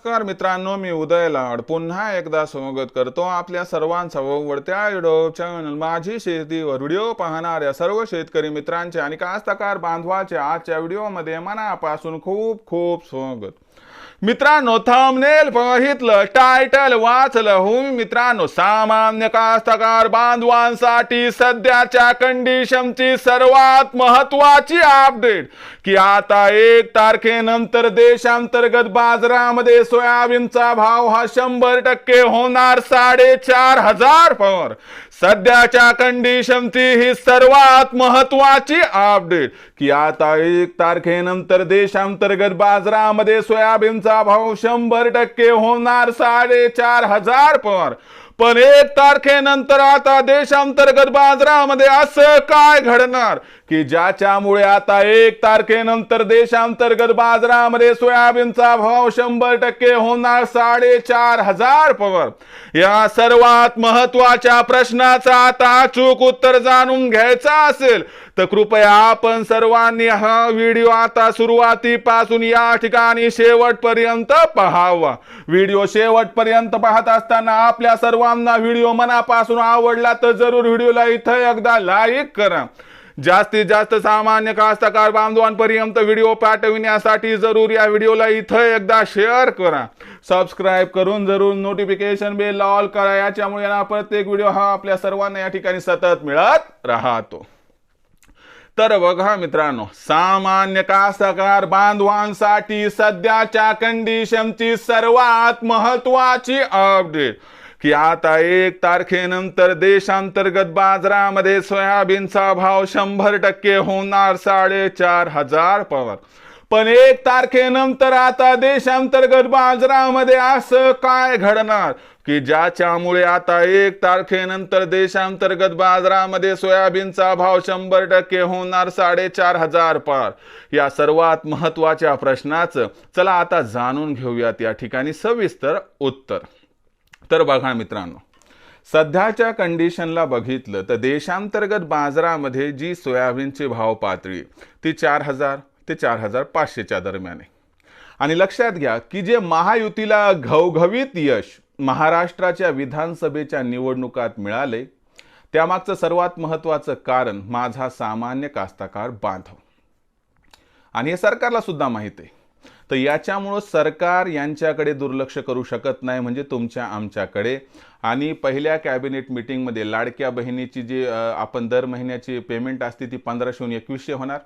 नमस्कार मित्रांनो, मी उदय लाड पुन्हा एकदा स्वागत करतो आपल्या सर्वांचा आवडत्या युट्यूब चॅनल माझी शेतीवर व्हिडिओ पाहणाऱ्या सर्व शेतकरी मित्रांचे आणि कास्तकार बांधवाचे आजच्या व्हिडिओमध्ये मनापासून खूप खूप स्वागत। मित्रांनो, थंबनेल बघितलं, टायटल वाचलं हो मित्रांनो, सामान्य कास्तकार बांधवांसाठी सध्याच्या कंडिशनची सर्वात महत्त्वाची अपडेट की आता 1 तारखेनंतर देशांतर्गत बाजारामध्ये सोयाबीनचा भाव हा 100% होणार 4,500 पर। सध्याच्या कंडिशनची ही सर्वात महत्त्वाची अपडेट की आता 1 तारखेनंतर देशांतर्गत बाजारामध्ये सोयाबीनचा भाव 100% होणार 4,500 पर। पण 1 तारखेनंतर आता देशांतर्गत बाजारामध्ये असं काय घडणार की ज्याच्यामुळे आता 1 तारखेनंतर देशांतर्गत बाजारामध्ये सोयाबीनचा भाव 100% होणार 4,500 पर। या सर्वात महत्त्वाच्या प्रश्नाचा आता अचूक उत्तर जाणून घ्यायचं असेल तर कृपया आपण सर्वांनी हा व्हिडिओ आता सुरुवातीपासून या ठिकाणी शेवटपर्यंत पाहावा। व्हिडिओ शेवटपर्यंत पाहत असताना आपल्या सर्वांना व्हिडिओ मनापासून आवडला तर जरूर व्हिडिओला इथं एकदा लाईक करा। जास्तीत जास्त सामान्य कास्तकार बांधवांपर्यंत व्हिडिओ पाठविण्यासाठी जरूर या व्हिडिओला इथं एकदा शेअर करा। सबस्क्राइब करून जरूर नोटिफिकेशन बेल ऑल करा, याच्यामुळे ना प्रत्येक व्हिडिओ हा आपल्या सर्वांना या ठिकाणी सतत मिळत राहतो। तर बघा मित्रांनो, सामान्य कास्तकार बांधवांसाठी सध्याच्या कंडिशनची सर्वात महत्त्वाची अपडेट की आता 1 तारखेनंतर देशांतर्गत बाजारामध्ये सोयाबीनचा भाव 100% होणार 4,500 पर। पण 1 तारखेनंतर आता देशांतर्गत बाजारामध्ये असं काय घडणार की ज्याच्यामुळे आता 1 तारखेनंतर देशांतर्गत बाजारामध्ये सोयाबीनचा भाव 100% होणार 4,500 पर। या सर्वात महत्त्वाच्या प्रश्नाचं चला आता जाणून घेऊयात या ठिकाणी सविस्तर उत्तर। तर बघा मित्रांनो, सध्याच्या कंडिशनला बघितलं तर देशांतर्गत बाजारामध्ये जी सोयाबीनची भाव पातळी ती 4,000 ते 4,500च्या दरम्यान आहे। आणि लक्षात घ्या की जे महायुतीला घवघवीत यश महाराष्ट्राच्या विधानसभेच्या निवडणुकात मिळाले त्यामागचं सर्वात महत्त्वाचं कारण माझा सामान्य कास्तकार बांधव, आणि हे सरकारला सुद्धा माहिती आहे। तर याच्यामुळे सरकार यांच्याकडे दुर्लक्ष करू शकत नाही, म्हणजे तुमच्या आमच्याकडे। आणि पहिल्या कॅबिनेट मीटिंगमध्ये लाडक्या बहिणीची जी आपण दर महिन्याची पेमेंट असते ती 1,500हून 2,100 होणार,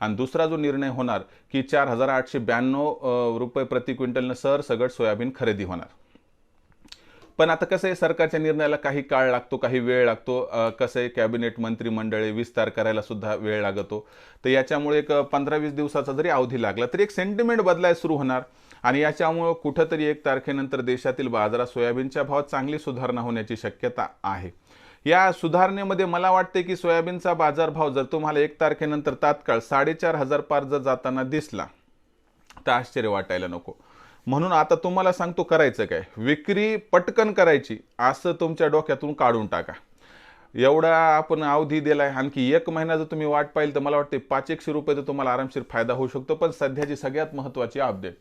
आणि दुसरा जो निर्णय होणार की 4,892 रुपये प्रति क्विंटलनं सरसगट सोयाबीन खरेदी होणार। पण आता कसं आहे, सरकारच्या निर्णयाला काही काळ लागतो, काही वेळ लागतो। कसं आहे, कॅबिनेट मंत्रिमंडळे विस्तार करायला सुद्धा वेळ लागतो। तर याच्यामुळे एक 15-20 दिवसाचा जरी अवधी लागला तरी एक सेंटिमेंट बदलायला सुरू होणार, आणि याच्यामुळे कुठंतरी 1 तारखेनंतर देशातील बाजारात सोयाबीनच्या भावात चांगली सुधारणा होण्याची शक्यता आहे। या सुधारणेमध्ये मला वाटते की सोयाबीनचा बाजारभाव जर तुम्हाला 1 तारखेनंतर तात्काळ 4,500 पार जर जाताना दिसला तर आश्चर्य वाटायला नको। म्हणून आता तुम्हाला सांगतो करायचं काय, विक्री पटकन करायची असं तुमच्या डोक्यातून काढून टाका। एवढा आपण अवधी दिलाय, आणखी 1 महिना जर तुम्ही वाट पाहिली तर मला वाटते 500 रुपये तर तुम्हाला आरामशीर फायदा होऊ शकतो। पण सध्याची सगळ्यात महत्त्वाची अपडेट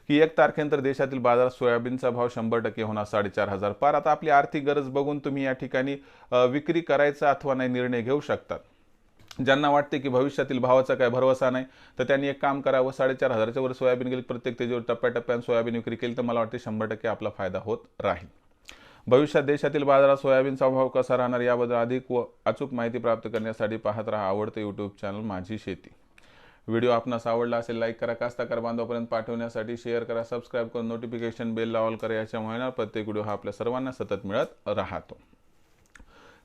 की 1 तारखेनंतर देशातील बाजारात सोयाबीनचा भाव 100% होणार 4,500 पार। आता आपली आर्थिक गरज बघून तुम्ही या ठिकाणी विक्री करायचा अथवा नाही निर्णय घेऊ शकता। ज्यांना वाटते की भविष्यातील भावाचा काय भरवसा नाही तर त्यांनी एक काम करावं, 4,500च्या वर सोयाबीन गेली, प्रत्येक त्याच्यावर टप्प्याटप्प्याने सोयाबीन विक्री केली तर मला वाटते 100% आपला फायदा होत राहील। भविष्यात देशातील बाजारात सोयाबीनचा भाव कसा राहणार याबद्दल अधिक व अचूक माहिती प्राप्त करण्यासाठी पाहत राहा आवडते यूट्यूब चॅनल माझी शेती। व्हिडिओ आपणास आवडला असेल लाईक करा, कास्तकार बांधवांपर्यंत पाठवण्यासाठी शेअर करा, सबस्क्राइब करून नोटिफिकेशन बेल ऑल करा, याच्यामुळे प्रत्येक व्हिडिओ हा आपल्या सर्वांना सतत मिळत राहतो।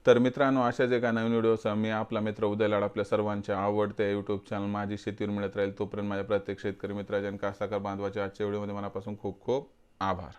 तर मित्रांनो, अशाच एका नवीन व्हिडिओचा मी आपला मित्र उदय लाड आपल्या सर्वांच्या आवडत्या यूट्यूब चॅनल माझी शेतीवर मिळत राहील। तोपर्यंत माझ्या प्रत्येक शेतकरी मित्राच्या आणि कास्तकार बांधवाच्या आजच्या व्हिडिओमध्ये मनापासून खूप खूप आभार।